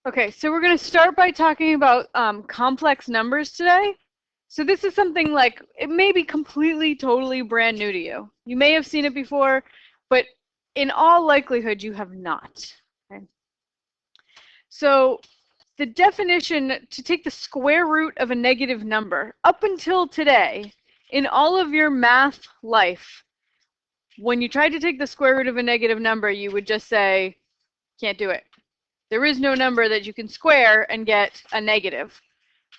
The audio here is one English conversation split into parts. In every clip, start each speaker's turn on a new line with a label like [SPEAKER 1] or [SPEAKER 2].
[SPEAKER 1] Okay, so we're going to start by talking about complex numbers today. So this is something like, it may be completely, totally brand new to you. You may have seen it before, but in all likelihood, you have not. Okay? So the definition to take the square root of a negative number, up until today, in all of your math life, when you tried to take the square root of a negative number, you would just say, can't do it. There is no number that you can square and get a negative,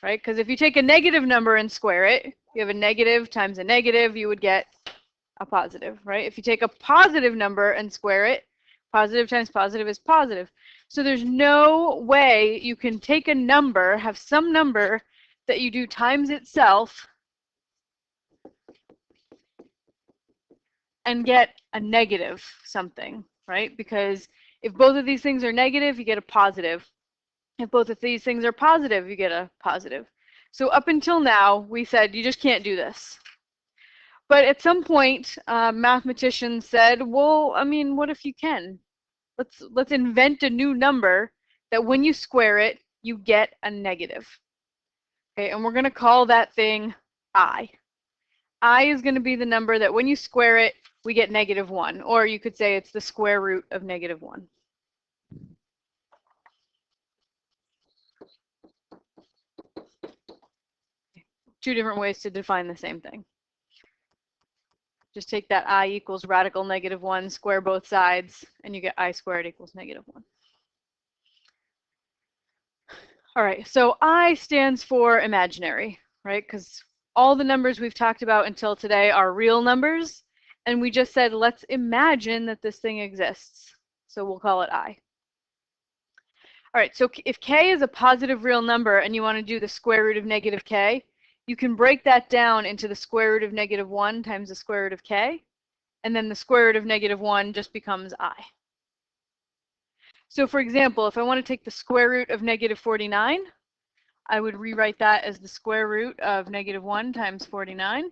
[SPEAKER 1] right? Because if you take a negative number and square it, you have a negative times a negative, you would get a positive, right? If you take a positive number and square it, positive times positive is positive. So there's no way you can take a number, have some number that you do times itself, and get a negative something, right? Because if both of these things are negative, you get a positive. If both of these things are positive, you get a positive. So up until now, we said you just can't do this. But at some point, mathematicians said, well, I mean, what if you can? Let's invent a new number that when you square it, you get a negative. Okay, and we're going to call that thing I. I is going to be the number that when you square it, we get -1. Or you could say it's the square root of -1. Two different ways to define the same thing. Just take that I equals radical -1, square both sides, and you get I squared equals -1. All right, so I stands for imaginary, right? Because all the numbers we've talked about until today are real numbers, and we just said, let's imagine that this thing exists. So we'll call it I. All right, so if k is a positive real number and you want to do the square root of -k, you can break that down into the square root of -1 times the square root of k, and then the square root of -1 just becomes I. So for example, if I want to take the square root of -49, I would rewrite that as the square root of -1 times 49.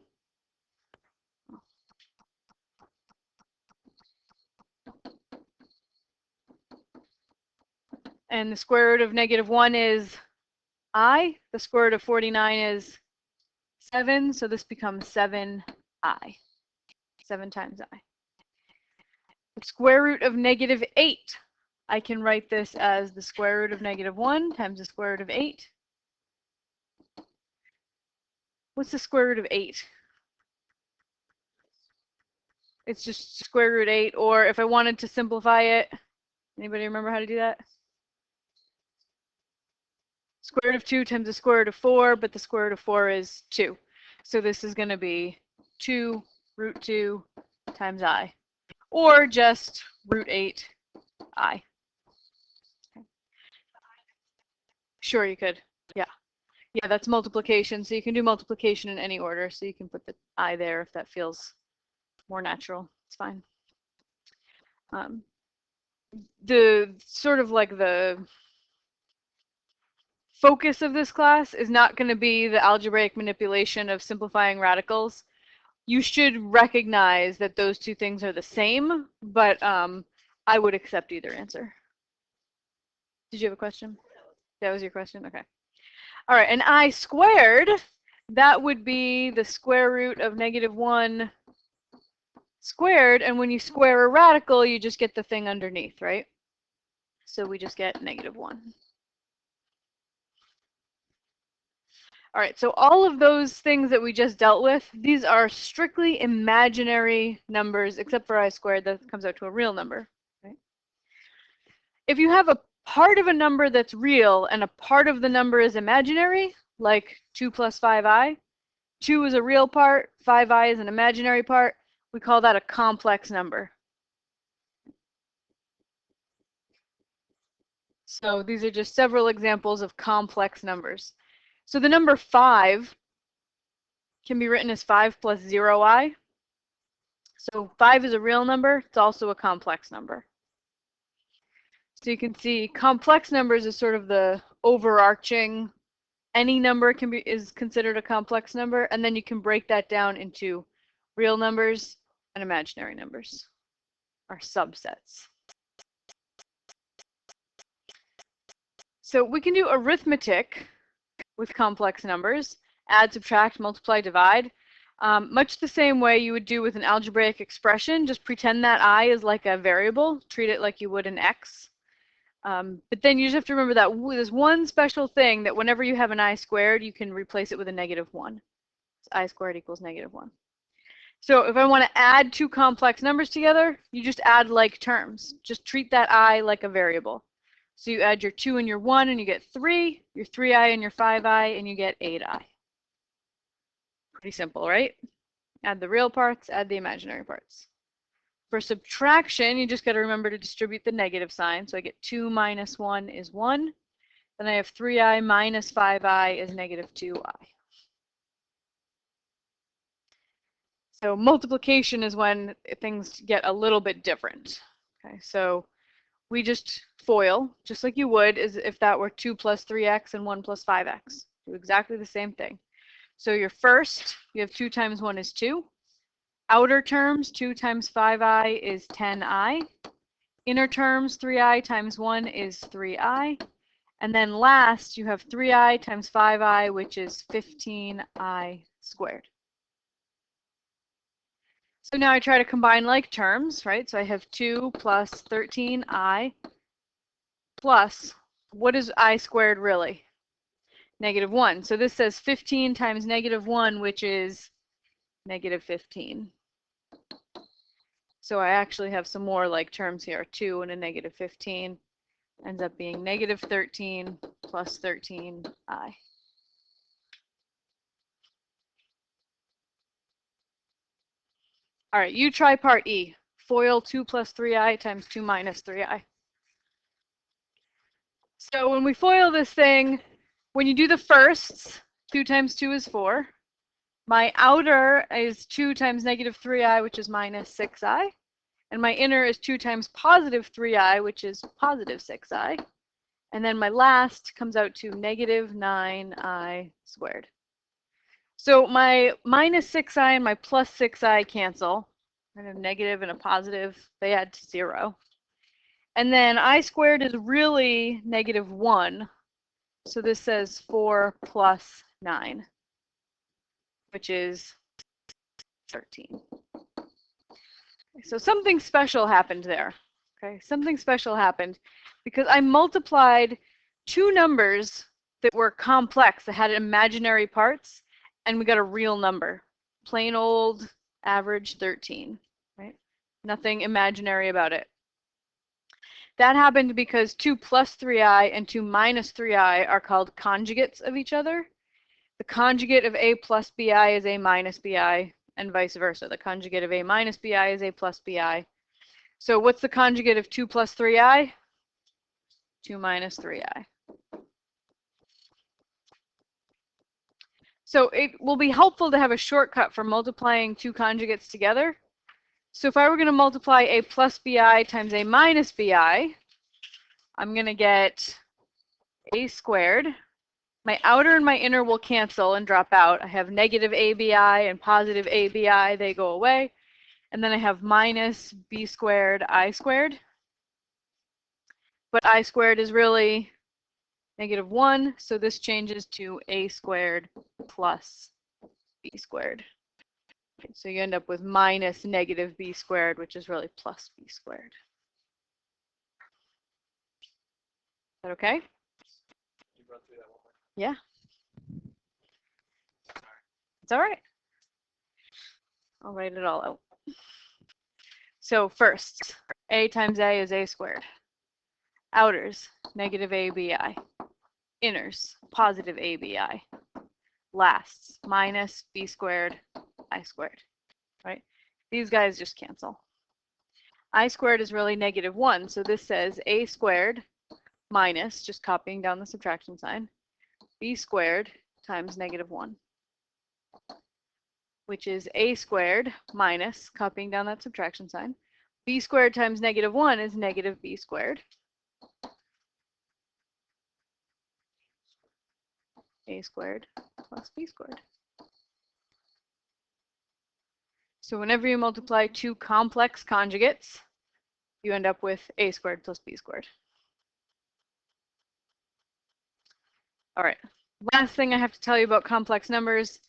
[SPEAKER 1] And the square root of -1 is I. The square root of 49 is 7, so this becomes 7I. 7 times I. The square root of -8. I can write this as the square root of -1 times the square root of 8. What's the square root of 8? It's just square root 8, or if I wanted to simplify it, anybody remember how to do that? Square root of 2 times the square root of 4, but the square root of 4 is 2. So this is going to be 2 root 2 times I, or just root 8 I. Okay. Sure, you could. Yeah. Yeah, that's multiplication. So you can do multiplication in any order. So you can put the I there if that feels more natural. It's fine. The sort of like the focus of this class is not going to be the algebraic manipulation of simplifying radicals. You should recognize that those two things are the same, but I would accept either answer. Did you have a question? That was your question? Okay. All right, and I squared, that would be the square root of -1 squared, and when you square a radical, you just get the thing underneath, right? So we just get -1. All right, so all of those things that we just dealt with, these are strictly imaginary numbers, except for I squared, that comes out to a real number. Right? If you have a part of a number that's real and a part of the number is imaginary, like 2 plus 5i, 2 is a real part, 5i is an imaginary part, we call that a complex number. So these are just several examples of complex numbers. So the number 5 can be written as 5 plus 0i. So 5 is a real number. It's also a complex number. So you can see complex numbers is sort of the overarching. Any number is considered a complex number, and then you can break that down into real numbers and imaginary numbers, or subsets. So we can do arithmetic with complex numbers, add, subtract, multiply, divide, much the same way you would do with an algebraic expression. Just pretend that I is like a variable, treat it like you would an x. But then you just have to remember that there's one special thing that whenever you have an I squared, you can replace it with a -1. So I squared equals -1. So if I want to add two complex numbers together, you just add like terms. Just treat that I like a variable. So you add your 2 and your 1 and you get 3, your 3i and your 5i and you get 8i. Pretty simple, right? Add the real parts, add the imaginary parts. For subtraction, you just got to remember to distribute the negative sign. So I get 2 minus 1 is 1. Then I have 3i minus 5i is -2i. So multiplication is when things get a little bit different. Okay, so we just FOIL, just like you would as if that were 2 plus 3x and 1 plus 5x. Do exactly the same thing. So your first, you have 2 times 1 is 2. Outer terms, 2 times 5i is 10i. Inner terms, 3i times 1 is 3i. And then last, you have 3i times 5i, which is 15i squared. So now I try to combine like terms, right? So I have 2 plus 13i plus, what is I squared really? -1. So this says 15 times -1, which is -15. So I actually have some more like terms here. 2 and a -15 ends up being -13 plus 13i. All right, you try part E. FOIL 2 plus 3i times 2 minus 3i. So when we FOIL this thing, when you do the firsts, 2 times 2 is 4. My outer is 2 times -3i, which is -6i. And my inner is 2 times +3i, which is +6i. And then my last comes out to -9i squared. So my -6i and my +6i cancel. I have a negative and a positive. They add to 0. And then I squared is really -1. So this says 4 plus 9, which is 13. So something special happened there. Okay, something special happened because I multiplied two numbers that were complex, that had imaginary parts, and we got a real number. Plain old average 13, right? Nothing imaginary about it. That happened because 2 plus 3i and 2 minus 3i are called conjugates of each other. The conjugate of a plus bi is a minus bi, and vice versa. The conjugate of a minus bi is a plus bi. So what's the conjugate of 2 plus 3i? 2 minus 3i. So it will be helpful to have a shortcut for multiplying two conjugates together. So if I were going to multiply a plus bi times a minus bi, I'm going to get a squared. My outer and my inner will cancel and drop out. I have negative abi and positive abi. They go away. And then I have minus b squared I squared. But I squared is really -1, so this changes to a squared plus b squared. Okay, so you end up with minus negative b squared, which is really plus b squared. Is that okay?
[SPEAKER 2] You run through that one more.
[SPEAKER 1] Yeah. It's all right. I'll write it all out. So first, a times a is a squared. Outers, negative abi. Inners, positive abi. Lasts, minus b squared, I squared. Right? These guys just cancel. I squared is really -1, so this says a squared minus, just copying down the subtraction sign, b squared times -1, which is a squared minus, copying down that subtraction sign, b squared times -1 is negative b squared. A squared plus b squared. So whenever you multiply two complex conjugates, you end up with a squared plus b squared. All right. Last thing I have to tell you about complex numbers.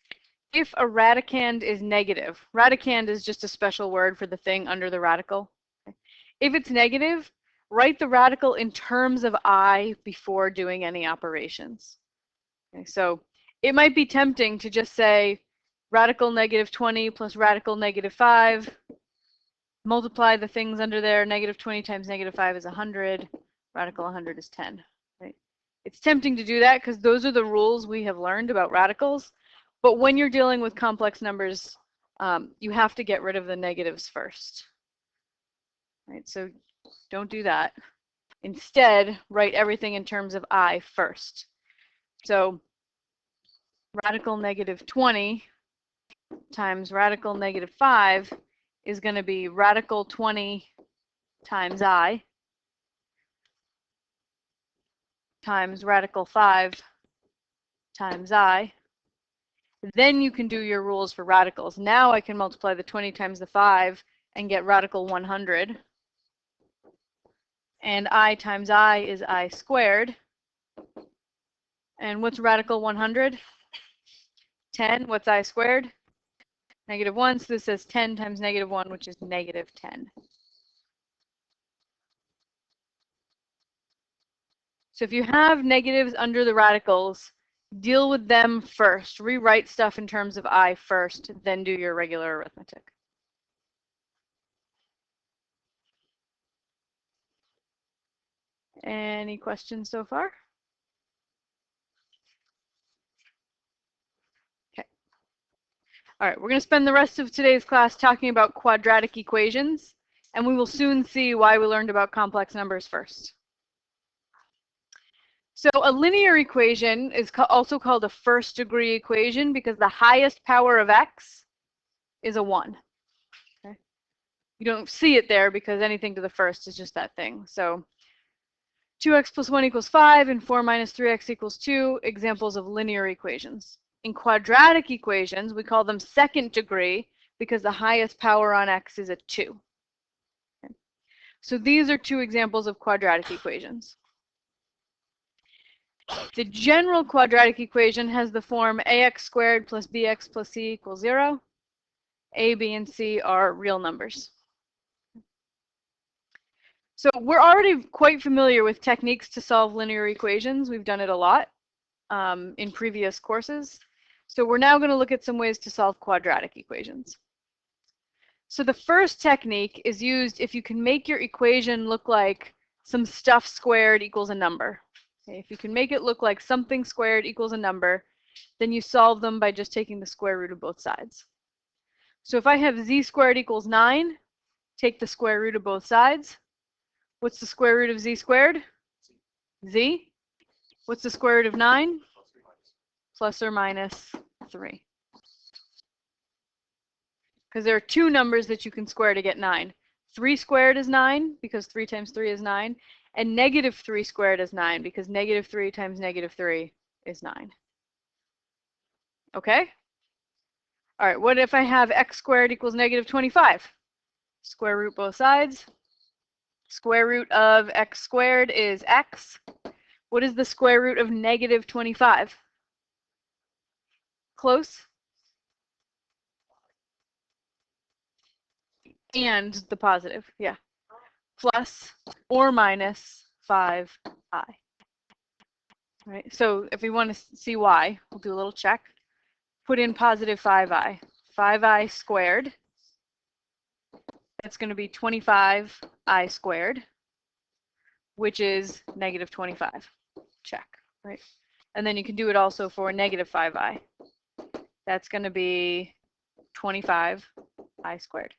[SPEAKER 1] If a radicand is negative, radicand is just a special word for the thing under the radical. If it's negative, write the radical in terms of I before doing any operations. Okay, so it might be tempting to just say radical negative 20 plus radical negative 5, multiply the things under there, negative 20 times negative 5 is 100, radical 100 is 10. Right? It's tempting to do that because those are the rules we have learned about radicals. But when you're dealing with complex numbers, you have to get rid of the negatives first. Right? So don't do that. Instead, write everything in terms of I first. So radical negative 20 times radical negative 5 is going to be radical 20 times I times radical 5 times I. Then you can do your rules for radicals. Now I can multiply the 20 times the 5 and get radical 100. And I times I is I squared. And what's radical 100? 10. What's I squared? Negative 1. So this says 10 times negative 1, which is negative 10. So if you have negatives under the radicals, deal with them first. Rewrite stuff in terms of I first, then do your regular arithmetic. Any questions so far? Okay. All right, we're going to spend the rest of today's class talking about quadratic equations, and we will soon see why we learned about complex numbers first. So a linear equation is also called a first degree equation because the highest power of x is a 1. Okay? You don't see it there because anything to the first is just that thing. So 2x plus 1 equals 5 and 4 minus 3x equals 2, examples of linear equations. In quadratic equations, we call them second degree because the highest power on x is a 2. Okay? So these are two examples of quadratic equations. The general quadratic equation has the form ax squared plus bx plus c equals 0. A, b, and c are real numbers. So we're already quite familiar with techniques to solve linear equations. We've done it a lot in previous courses. So we're now going to look at some ways to solve quadratic equations. So the first technique is used if you can make your equation look like some stuff squared equals a number. Okay, if you can make it look like something squared equals a number, then you solve them by just taking the square root of both sides. So if I have z squared equals 9, take the square root of both sides. What's the square root of z squared? Z. What's the square root of 9? Plus or minus 3. Because there are two numbers that you can square to get 9. 3 squared is 9, because 3 times 3 is 9. And negative 3 squared is 9, because negative 3 times negative 3 is 9. Okay? All right, what if I have x squared equals negative 25? Square root both sides. Square root of x squared is x. What is the square root of negative 25? Close. And the positive, yeah. Plus or minus 5i. Right, so if we want to see why, we'll do a little check. Put in positive 5i. 5i squared. That's going to be 25i squared, which is negative 25. Check, right? And then you can do it also for negative 5i. That's going to be 25i squared,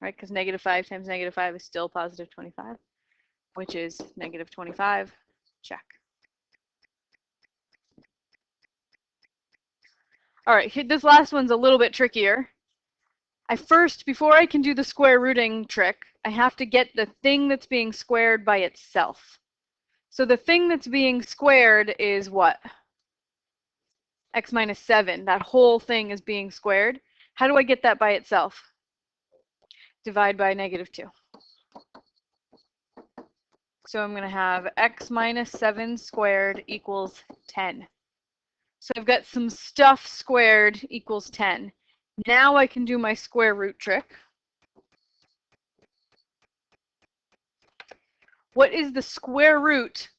[SPEAKER 1] right? Because negative 5 times negative 5 is still positive 25, which is negative 25. Check. All right, this last one's a little bit trickier. Before I can do the square rooting trick, I have to get the thing that's being squared by itself. So the thing that's being squared is what? X minus 7. That whole thing is being squared. How do I get that by itself? Divide by negative 2. So I'm going to have x minus 7 squared equals 10. So I've got some stuff squared equals 10. Now I can do my square root trick. What is the square root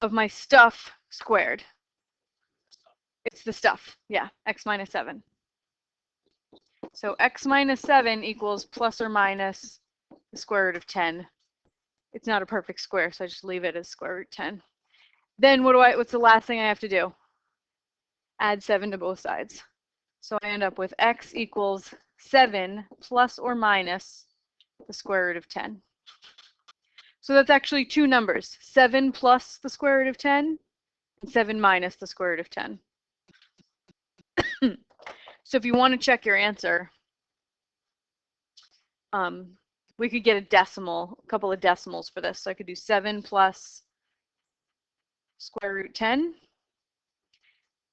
[SPEAKER 1] of my stuff squared? It's the stuff. Yeah, x minus 7. So x minus 7 equals plus or minus the square root of 10. It's not a perfect square, so I just leave it as square root 10. Then what's the last thing I have to do? Add 7 to both sides. So I end up with x equals 7 plus or minus the square root of 10. So that's actually two numbers, 7 plus the square root of 10 and 7 minus the square root of 10. So if you want to check your answer, we could get a couple of decimals for this. So I could do 7 plus square root 10,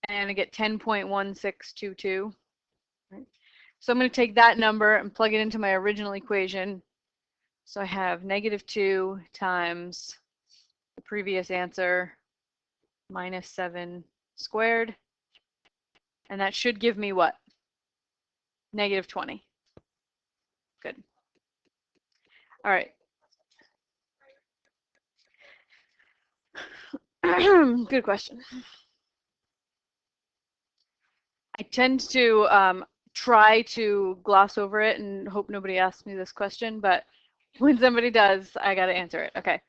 [SPEAKER 1] and I get 10.1622. Right? So I'm going to take that number and plug it into my original equation. So I have -2 times the previous answer minus 7 squared. And that should give me what? -20. Good. All right. Good question. I tend to try to gloss over it and hope nobody asks me this question, but when somebody does, I got to answer it. Okay.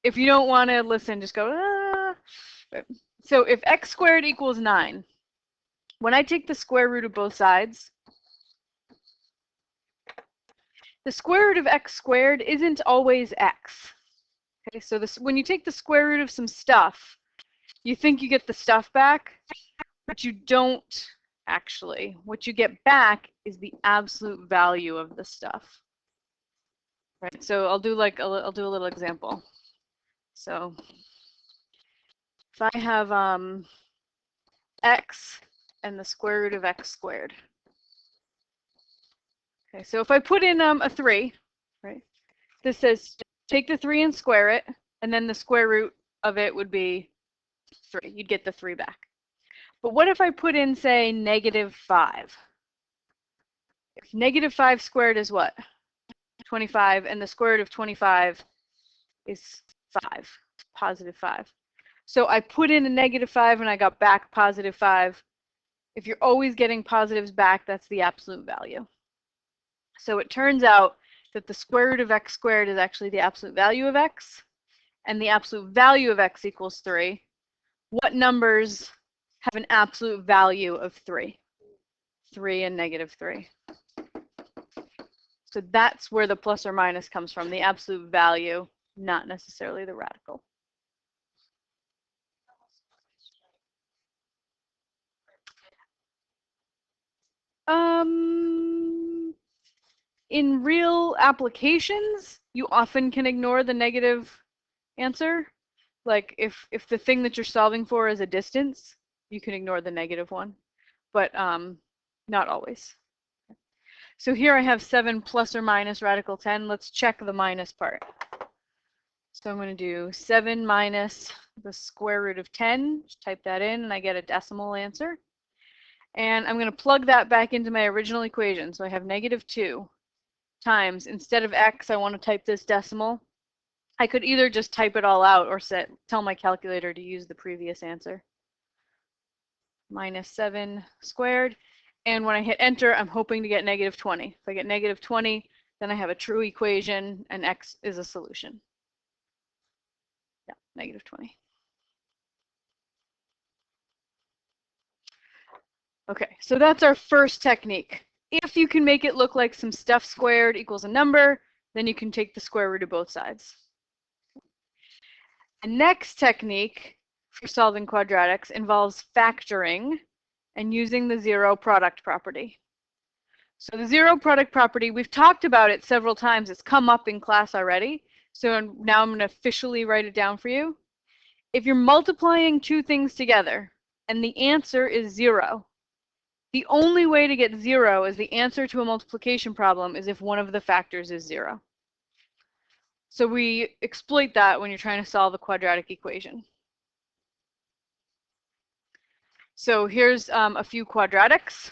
[SPEAKER 1] If you don't want to listen, just go, ah. So if x squared equals 9, when I take the square root of both sides, the square root of x squared isn't always x. Okay, so when you take the square root of some stuff, you think you get the stuff back, but you don't actually. What you get back is the absolute value of the stuff. Right. So I'll do a little example. So if I have x and the square root of x squared. Okay, so if I put in a 3, right? This says take the 3 and square it, and then the square root of it would be 3. You'd get the 3 back. But what if I put in, say, -5? If -5 squared is what? 25, and the square root of 25 is 5, +5. So I put in a -5 and I got back +5. If you're always getting positives back, that's the absolute value. So it turns out that the square root of x squared is actually the absolute value of x, and the absolute value of x equals 3. What numbers have an absolute value of 3? 3 and -3. So that's where the plus or minus comes from, the absolute value, not necessarily the radical. In real applications, you often can ignore the negative answer. Like if the thing that you're solving for is a distance, you can ignore the negative one, but not always. So here I have 7 plus or minus radical 10. Let's check the minus part. So I'm going to do 7 minus the square root of 10. Just type that in, and I get a decimal answer. And I'm going to plug that back into my original equation. So I have -2 times, instead of x, I want to type this decimal. I could either just type it all out or tell my calculator to use the previous answer. -7 squared. And when I hit enter, I'm hoping to get -20. If I get -20, then I have a true equation, and x is a solution. Yeah, -20. Okay, so that's our first technique. If you can make it look like some stuff squared equals a number, then you can take the square root of both sides. The next technique for solving quadratics involves factoring and using the zero product property. So the zero product property, we've talked about it several times. It's come up in class already. So now I'm going to officially write it down for you. If you're multiplying two things together and the answer is 0, the only way to get 0 as the answer to a multiplication problem is if one of the factors is 0. So we exploit that when you're trying to solve a quadratic equation. So here's a few quadratics.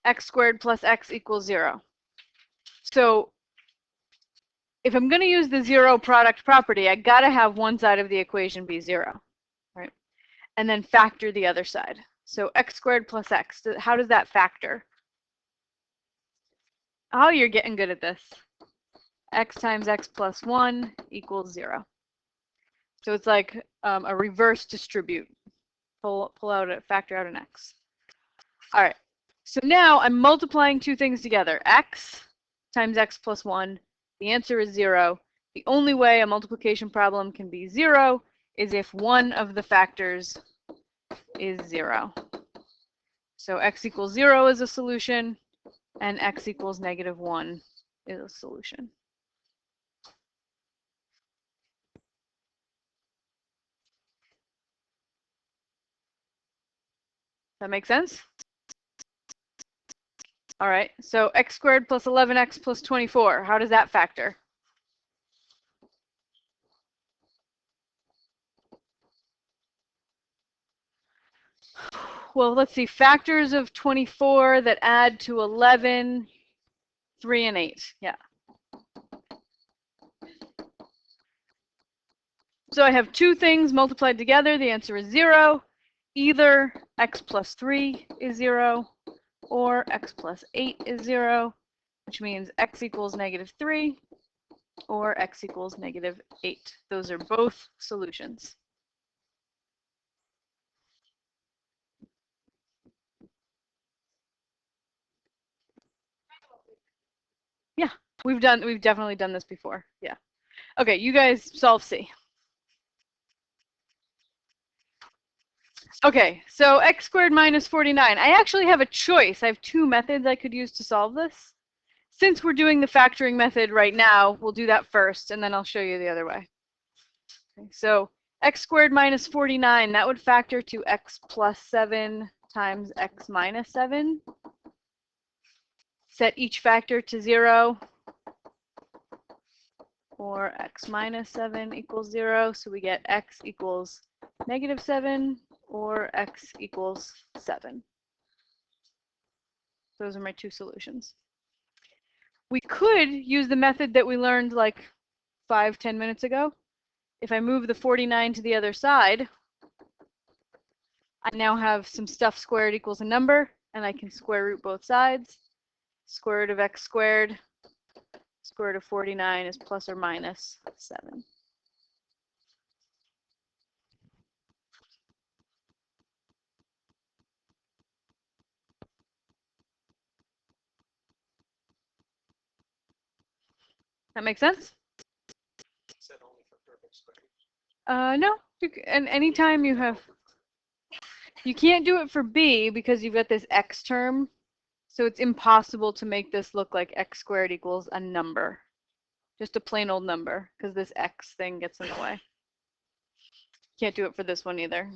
[SPEAKER 1] X squared plus x equals 0. So if I'm going to use the zero product property, I got to have one side of the equation be 0, right? And then factor the other side. So x squared plus x, how does that factor? Oh, you're getting good at this. X times x plus 1 equals 0. So it's like a reverse distribute. Pull out a factor out an x. All right. So now I'm multiplying two things together. X times x plus 1. The answer is 0. The only way a multiplication problem can be 0 is if one of the factors is 0. So x equals 0 is a solution, and x equals -1 is a solution. That make sense? All right, so x squared plus 11x plus 24, how does that factor? Well, let's see, factors of 24 that add to 11, 3 and 8, yeah. So I have two things multiplied together, the answer is 0. Either x plus 3 is 0, or x plus 8 is 0, which means x equals -3, or x equals -8. Those are both solutions. Yeah, we've definitely done this before. Yeah. Okay, you guys solve C. Okay, so x squared minus 49. I actually have a choice. I have two methods I could use to solve this. Since we're doing the factoring method right now, we'll do that first, and then I'll show you the other way. Okay, so x squared minus 49, that would factor to x plus 7 times x minus 7. Set each factor to 0, or x minus 7 equals 0. So we get x equals -7, or x equals 7. Those are my two solutions. We could use the method that we learned like 5-10 minutes ago. If I move the 49 to the other side, I now have some stuff squared equals a number, and I can square root both sides. Square root of x squared, square root of 49 is plus or minus 7. That makes sense?
[SPEAKER 2] Said only for perfect squares.
[SPEAKER 1] No, and anytime you have, you can't do it for b because you've got this x term, so it's impossible to make this look like x squared equals a number, just a plain old number, because this x thing gets in the way. Can't do it for this one either.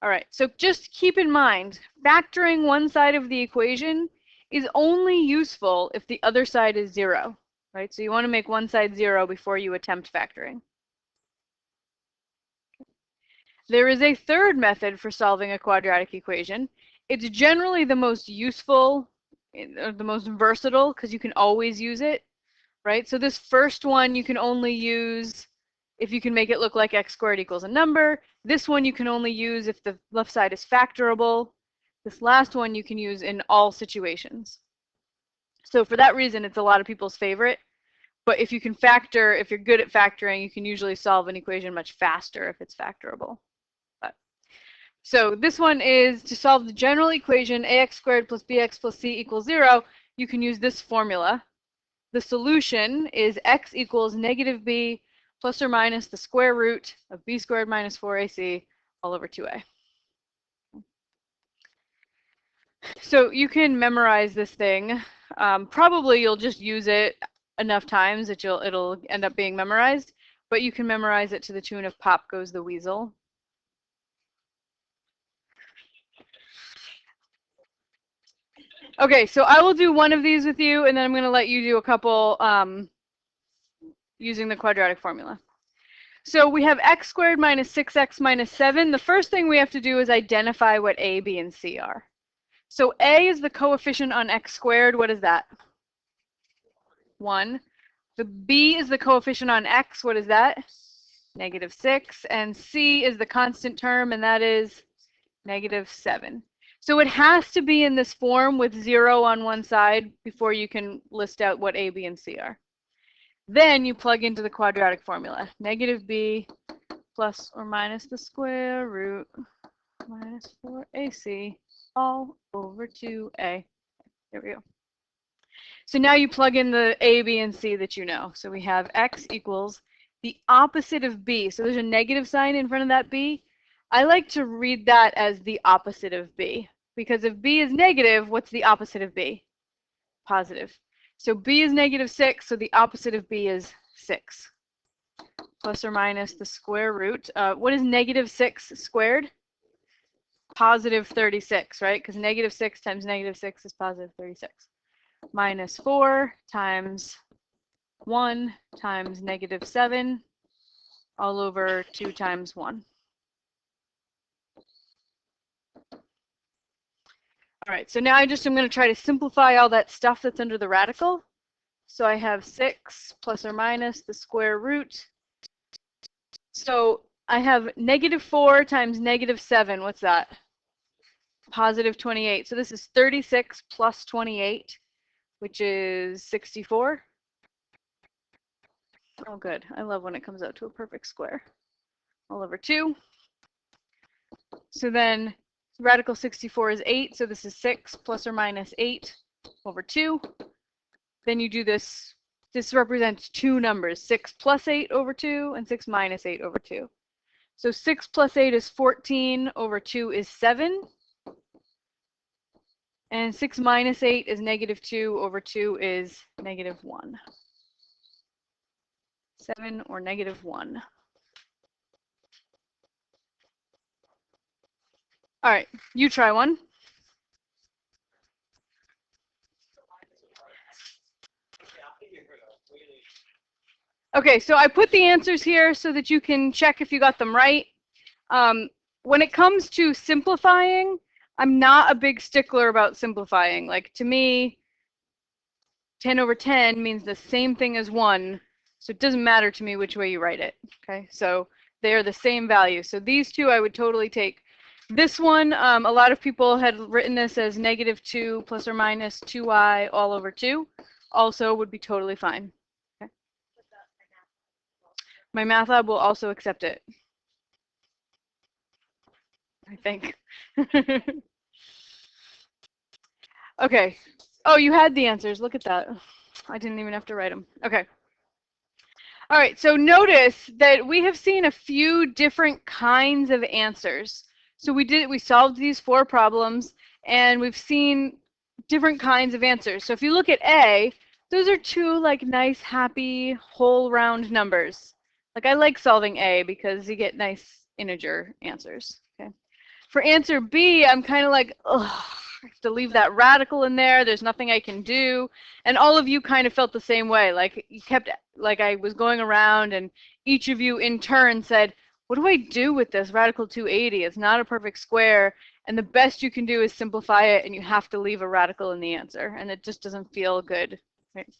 [SPEAKER 1] All right, so just keep in mind, factoring one side of the equation is only useful if the other side is 0, right? So you want to make one side 0 before you attempt factoring. There is a third method for solving a quadratic equation. It's generally the most useful, or the most versatile, because you can always use it, right? So this first one you can only use if you can make it look like x squared equals a number. This one you can only use if the left side is factorable. This last one you can use in all situations. So for that reason, it's a lot of people's favorite. But if you can factor, if you're good at factoring, you can usually solve an equation much faster if it's factorable. So this one is to solve the general equation ax squared plus bx plus c equals 0. You can use this formula. The solution is x equals -b plus or minus the square root of b squared minus 4ac all over 2a. So you can memorize this thing. Probably you'll just use it enough times that it'll end up being memorized, but you can memorize it to the tune of Pop Goes the Weasel. Okay, so I will do one of these with you, and then I'm going to let you do a couple using the quadratic formula. So we have x squared minus 6x minus 7. The first thing we have to do is identify what a, b, and c are. So a is the coefficient on x squared. What is that? 1. The b is the coefficient on x. What is that? -6. And c is the constant term, and that is -7. So it has to be in this form with 0 on one side before you can list out what a, b, and c are. Then you plug into the quadratic formula. -b plus or minus the square root minus 4ac all over 2a. There we go. So now you plug in the a, b, and c that you know. So we have x equals the opposite of b. So there's a negative sign in front of that b. I like to read that as the opposite of b, because if b is negative, what's the opposite of b? Positive. So b is -6, so the opposite of b is 6. Plus or minus the square root. What is -6 squared? Positive 36, right? Because -6 times -6 is positive 36. Minus 4 times 1 times -7 all over 2 times 1. All right, so now I'm going to try to simplify all that stuff that's under the radical. So I have 6 plus or minus the square root. So I have -4 times -7. What's that? Positive 28. So this is 36 plus 28, which is 64. Oh, good. I love when it comes out to a perfect square. All over 2. So then radical 64 is 8. So this is 6 plus or minus 8 over 2. Then you do this. This represents two numbers, 6 plus 8 over 2 and 6 minus 8 over 2. So 6 plus 8 is 14 over 2 is 7. And 6 minus 8 is -2 over 2 is -1. 7 or -1. All right, you try one. Okay, so I put the answers here so that you can check if you got them right. When it comes to simplifying, I'm not a big stickler about simplifying. Like, to me, 10 over 10 means the same thing as 1, so it doesn't matter to me which way you write it. Okay, so they are the same value. So these two I would totally take. This one, a lot of people had written this as -2 plus or minus 2i all over 2. Also would be totally fine. Okay. My math lab will also accept it, I think. Okay. Oh, you had the answers. Look at that. I didn't even have to write them. Okay. All right, so notice that we have seen a few different kinds of answers. So we solved these 4 problems, and we've seen different kinds of answers. So if you look at A, those are 2 like nice, happy, whole round numbers. Like, I like solving A because you get nice integer answers. Okay. For answer B, I'm kind of like, ugh, I have to leave that radical in there. There's nothing I can do. And all of you kind of felt the same way. Like, you kept, like, I was going around and each of you in turn said, what do I do with this radical 280? It's not a perfect square. And the best you can do is simplify it, and you have to leave a radical in the answer. And it just doesn't feel good. Right?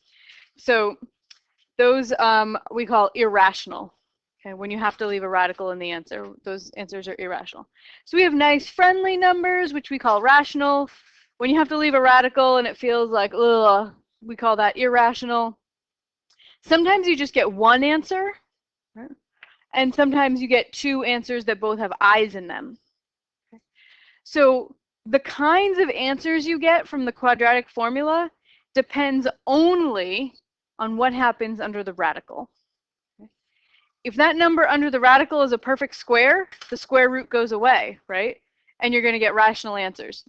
[SPEAKER 1] So those we call irrational. Okay, when you have to leave a radical in the answer, those answers are irrational. So we have nice friendly numbers, which we call rational. When you have to leave a radical and it feels like, ugh, we call that irrational. Sometimes you just get one answer, right? And sometimes you get 2 answers that both have i's in them. Okay. So the kinds of answers you get from the quadratic formula depends only on what happens under the radical. If that number under the radical is a perfect square, the square root goes away, right? And you're going to get rational answers.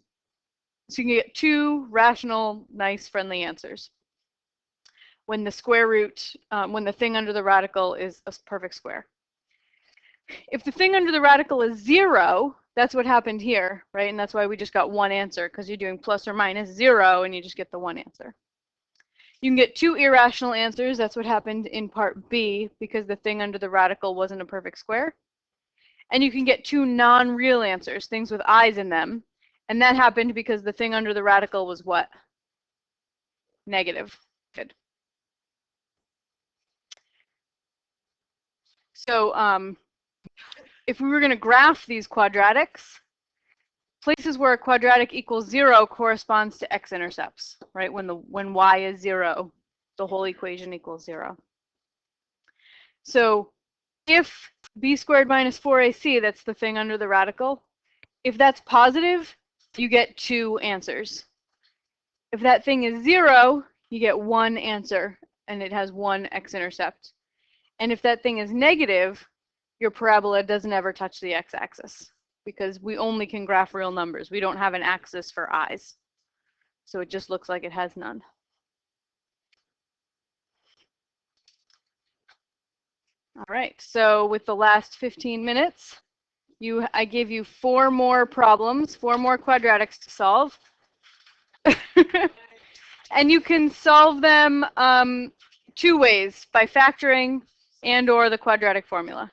[SPEAKER 1] So you can get 2 rational, nice, friendly answers when the square root, when the thing under the radical is a perfect square. If the thing under the radical is 0, that's what happened here, right? And that's why we just got one answer, because you're doing plus or minus 0, and you just get the one answer. You can get two irrational answers. That's what happened in part B, because the thing under the radical wasn't a perfect square. And you can get two non-real answers, things with i's in them. And that happened because the thing under the radical was what? Negative. Good. So if we were going to graph these quadratics, places where a quadratic equals 0 corresponds to x-intercepts, right? When y is 0, the whole equation equals 0. So if b squared minus 4ac, that's the thing under the radical, if that's positive, you get two answers. If that thing is 0, you get one answer, and it has one x-intercept. And if that thing is negative, your parabola doesn't ever touch the x-axis, because we only can graph real numbers. We don't have an axis for i's. So it just looks like it has none. All right, so with the last 15 minutes, I gave you 4 more problems, 4 more quadratics to solve. And you can solve them 2 ways, by factoring and or the quadratic formula.